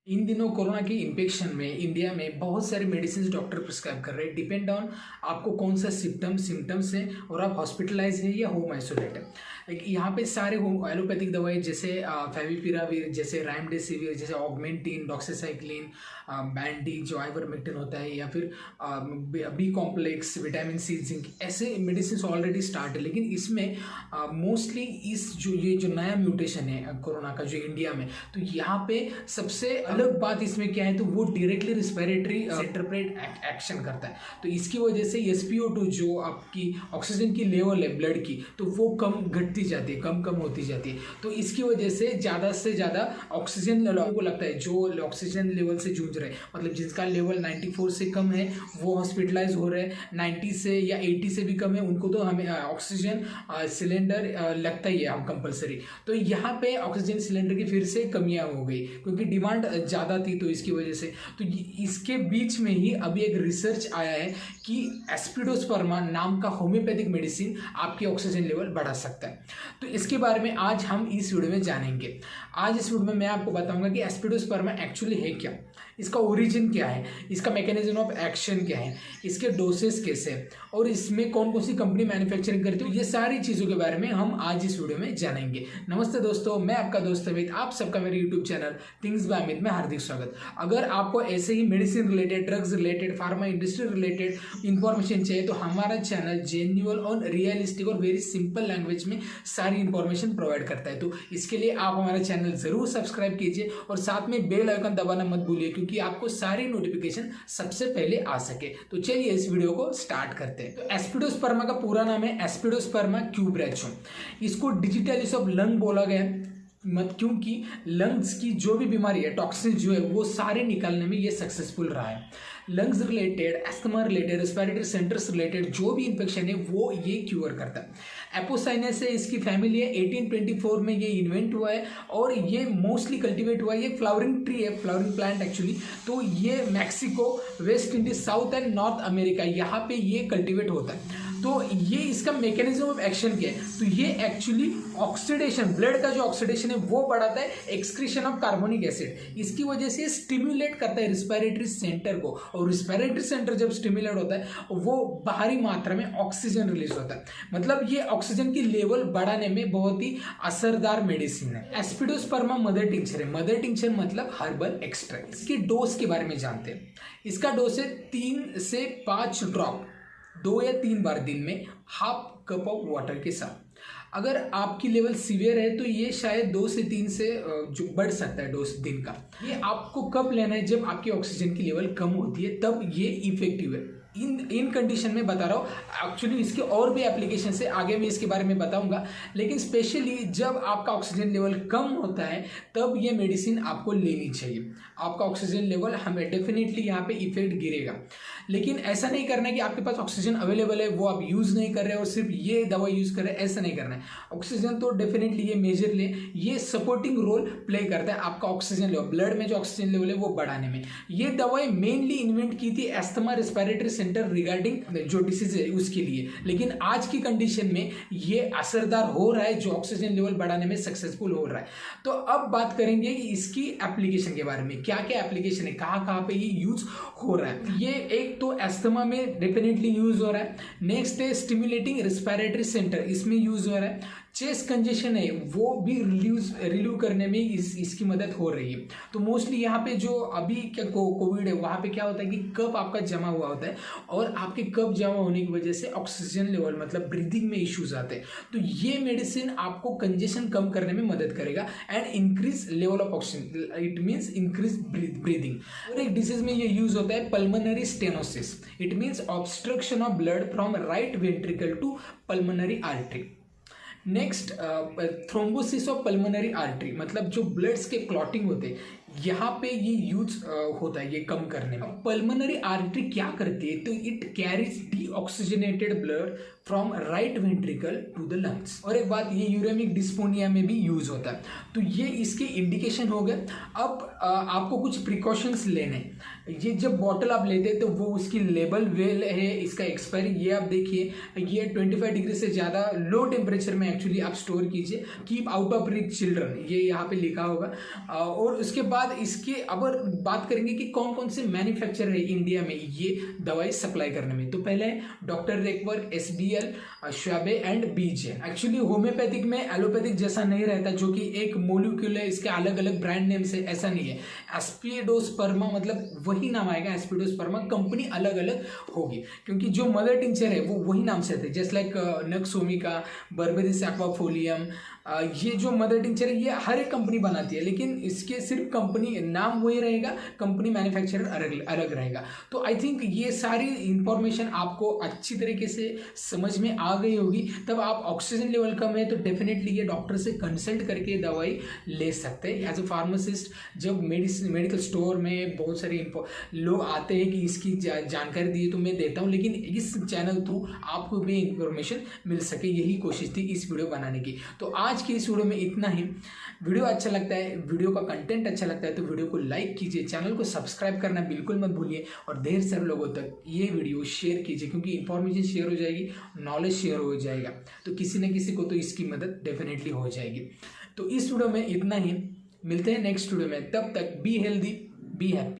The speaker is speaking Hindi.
इन दिनों कोरोना के इन्फेक्शन में इंडिया में बहुत सारे मेडिसिन डॉक्टर प्रिस्क्राइब कर रहे हैं। डिपेंड ऑन आपको कौन सा सिम्टम्स है और आप हॉस्पिटलाइज है या होम आइसोलेट है। यहाँ पे सारे होम एलोपैथिक दवाई जैसे फेविपिराविर, जैसे रेमडेसिविर, जैसे ऑगमेंटिन, डॉक्सीसाइक्लिन, बैंडिज जो आइवरमेक्टिन होता है, या फिर B complex, vitamin C, zinc, ऐसे मेडिसिन ऑलरेडी स्टार्ट है। लेकिन इसमें मोस्टली इस ये जो नया म्यूटेशन है कोरोना का जो इंडिया में, तो यहाँ पे सबसे अलग बात इसमें क्या है, तो वो डायरेक्टली रिस्पिरेटरी सेंटर पे एक्शन करता है। तो इसकी वजह से SpO2 जो आपकी ऑक्सीजन की लेवल है ब्लड की, तो वो कम घटती जाती है, कम होती जाती है। तो इसकी वजह से ज़्यादा ऑक्सीजन लोगों को लगता है जो ऑक्सीजन लेवल से जूझ रहे हैं, मतलब जिसका लेवल 94 से कम है वो हॉस्पिटलाइज हो रहे हैं, 90 से या 80 से भी कम है उनको तो हमें ऑक्सीजन सिलेंडर लगता ही है हम कंपलसरी। तो यहाँ पे ऑक्सीजन सिलेंडर की फिर से कमियाँ हो गई क्योंकि डिमांड ज़्यादा थी, तो इसकी वजह से। तो इसके बीच में ही अभी एक रिसर्च आया है कि एस्पिडोस्पर्मा नाम का होम्योपैथिक मेडिसिन आपकी ऑक्सीजन लेवल बढ़ा सकता है। तो इसके बारे में आज हम इस वीडियो में जानेंगे। आज इस वीडियो में मैं आपको बताऊंगा कि एस्पिडोस्पर्मा एक्चुअली है क्या, इसका ओरिजिन क्या है, इसका मैकेनिज्म ऑफ एक्शन क्या है, इसके डोसेस कैसे हैं और इसमें कौन कौन सी कंपनी मैन्युफैक्चरिंग करती है। ये सारी चीज़ों के बारे में हम आज इस वीडियो में जानेंगे। नमस्ते दोस्तों, मैं आपका दोस्त अमित, आप सबका मेरे YouTube channel things by Amit में हार्दिक स्वागत। अगर आपको ऐसे ही medicine related, drugs related, pharma industry related information चाहिए तो हमारा चैनल जेन्युइन और रियलिस्टिक और वेरी सिंपल लैंग्वेज में सारी इंफॉर्मेशन प्रोवाइड करता है। तो इसके लिए आप हमारा चैनल जरूर सब्सक्राइब कीजिए और साथ में बेल आइकन दबाना मत भूलिए क्योंकि आपको सारी नोटिफिकेशन सबसे पहले आ सके। तो चलिए इस वीडियो को स्टार्ट करते हैं। तो एस्पिडोस्पर्मा का पूरा नाम है एस्पिडोस्पर्मा क्यूब्रैचो। इसको डिजिटलिस ऑफ लंग बोला गया मत क्योंकि लंग्स की जो भी बीमारी है, टॉक्सिन जो है वो सारे निकालने में ये सक्सेसफुल रहा है। Lungs related, asthma related, respiratory centres related जो भी इन्फेक्शन है वो ये क्योर करता है। एपोसाइनस है इसकी फैमिली है, 1824 में ये इन्वेंट हुआ है और ये मोस्टली कल्टिवेट हुआ है। ये फ्लावरिंग ट्री है, फ्लावरिंग प्लांट एक्चुअली। तो ये Mexico, West Indies, south and north America यहाँ पे ये कल्टिवेट होता है। तो ये इसका मैकेनिज्म ऑफ एक्शन क्या है, तो ये एक्चुअली ऑक्सीडेशन, ब्लड का जो ऑक्सीडेशन है वो बढ़ाता है, एक्सक्रीशन ऑफ कार्बोनिक एसिड। इसकी वजह से स्टिम्युलेट करता है रिस्पिरेटरी सेंटर को, और रिस्पिरेटरी सेंटर जब स्टिम्युलेट होता है वो बाहरी मात्रा में ऑक्सीजन रिलीज होता है। मतलब ये ऑक्सीजन की लेवल बढ़ाने में बहुत ही असरदार मेडिसिन है। एस्पिडोस्पर्मा मदर टिंचर है। मदर टिंचर मतलब हर्बल एक्सट्रैक्ट। इसकी डोज के बारे में जानते हैं। इसका डोज है 3 से 5 ड्रॉप 2 या 3 बार दिन में, हाफ कप ऑफ वाटर के साथ। अगर आपकी लेवल सीवियर है तो ये शायद 2 से 3 से जो बढ़ सकता है डोज दिन का। ये आपको कब लेना है, जब आपकी ऑक्सीजन की लेवल कम होती है तब ये इफेक्टिव है। इन कंडीशन में बता रहा हूँ। एक्चुअली इसके और भी एप्लीकेशन है, आगे मैं इसके बारे में बताऊंगा, लेकिन स्पेशली जब आपका ऑक्सीजन लेवल कम होता है तब ये मेडिसिन आपको लेनी चाहिए। आपका ऑक्सीजन लेवल हमें डेफिनेटली यहाँ पे इफेक्ट गिरेगा, लेकिन ऐसा नहीं करना है कि आपके पास ऑक्सीजन अवेलेबल है वो आप यूज़ नहीं कर रहे और सिर्फ ये दवा यूज़ कर रहे हैं, ऐसा नहीं करना है। ऑक्सीजन तो डेफिनेटली ये मेजरली ये सपोर्टिंग रोल प्ले करता है आपका ऑक्सीजन लेवल, ब्लड में जो ऑक्सीजन लेवल है वो बढ़ाने में। ये दवाई मेनली इन्वेंट की थी एस्थमा रेस्पिरेटरी सेंटर रिगार्डिंग जो डिसीज है उसके लिए, लेकिन आज की कंडीशन में ये असरदार हो रहा है, जो ऑक्सीजन लेवल बढ़ाने में सक्सेसफुल हो रहा है। तो अब बात करेंगे कि इसकी एप्लीकेशन के बारे में, क्या क्या एप्लीकेशन है, कहाँ पे ये यूज हो रहा है। ये एक तो एस्थमा में डेफिनेटली यूज हो रहा है। नेक्स्ट है स्टिमुलेटिंग रेस्पिरेटरी सेंटर, इसमें यूज हो रहा है। चेस्ट कंजेशन है वो भी रिलीव करने में इसकी मदद हो रही है। तो मोस्टली यहाँ पे जो अभी क्या कोविड है वहाँ पे क्या होता है कि कफ आपका जमा हुआ होता है और आपके कफ जमा होने की वजह से ऑक्सीजन लेवल मतलब ब्रीदिंग में इश्यूज आते हैं। तो ये मेडिसिन आपको कंजेशन कम करने में मदद करेगा and increase level of oxygen, it means increase breathing. और एक डिसीज में ये यूज होता है pulmonary stenosis, it means obstruction of blood from right ventricle to pulmonary artery. Next thrombosis of pulmonary artery, मतलब जो ब्लड्स के क्लॉटिंग होते हैं यहाँ पे ये यूज होता है ये कम करने में। पल्मोनरी आर्टरी क्या करती है, तो it carries deoxygenated blood from right ventricle to the lungs. और एक बात, ये यूरेमिक डिस्पोनिया में भी यूज होता है। तो ये इसके इंडिकेशन हो गए। अब आपको कुछ प्रिकॉशंस लेने। ये जब बॉटल आप लेते हैं तो वो उसकी लेबल वेल है, इसका एक्सपायरी ये आप देखिए, ये 25 डिग्री से ज़्यादा लो टेम्परेचर में एक्चुअली आप स्टोर कीजिए, keep out of reach children, ये यहाँ पे लिखा होगा। और उसके बाद इसके अब बात करेंगे कि कौन कौन से मैन्युफैक्चरर है इंडिया में ये दवाई सप्लाई करने में। तो पहले डॉक्टर रेकवर, SBL, श्वाबे एंड बीज है। एक्चुअली होम्योपैथिक में एलोपैथिक जैसा नहीं रहता, जो कि एक मोलिक्यूल है, इसके अलग अलग ब्रांड नेम से, ऐसा नहीं है। एस्पिडोस्पर्मा मतलब वही नाम आएगा, एस्पिडोस्पर्मा, कंपनी अलग अलग होगी क्योंकि जो मदर टिंचर है वो वही नाम से थे, जस्ट लाइक नक्सोमिका, बर्बेरिस एक्वाफोलियम, ये जो मदर टिंचर है ये हर एक कंपनी बनाती है, लेकिन इसके सिर्फ कंपनी नाम वही रहेगा, कंपनी मैन्युफैक्चरर अलग रहेगा। तो आई थिंक ये सारी इंफॉर्मेशन आपको अच्छी तरीके से समझ में आ गई होगी। तब आप ऑक्सीजन लेवल कम है तो डेफिनेटली ये डॉक्टर से कंसल्ट करके दवाई ले सकते हैं। एज अ फार्मासिस्ट जब मेडिकल स्टोर में बहुत सारे लोग आते हैं कि इसकी जानकारी दी तो मैं देता हूँ, लेकिन इस चैनल थ्रू आपको भी इंफॉर्मेशन मिल सके, यही कोशिश थी इस वीडियो बनाने की। तो आज की इस वीडियो में इतना ही। वीडियो अच्छा लगता है, वीडियो का कंटेंट अच्छा लगता है तो वीडियो को लाइक कीजिए, चैनल को सब्सक्राइब करना बिल्कुल मत भूलिए और ढेर सारे लोगों तक ये वीडियो शेयर कीजिए, क्योंकि इंफॉर्मेशन शेयर हो जाएगी, नॉलेज शेयर हो जाएगा, तो किसी न किसी को तो इसकी मदद डेफिनेटली हो जाएगी। तो इस वीडियो में इतना ही, मिलते हैं नेक्स्ट वीडियो में, तब तक बी हेल्दी, बी हैप्पी।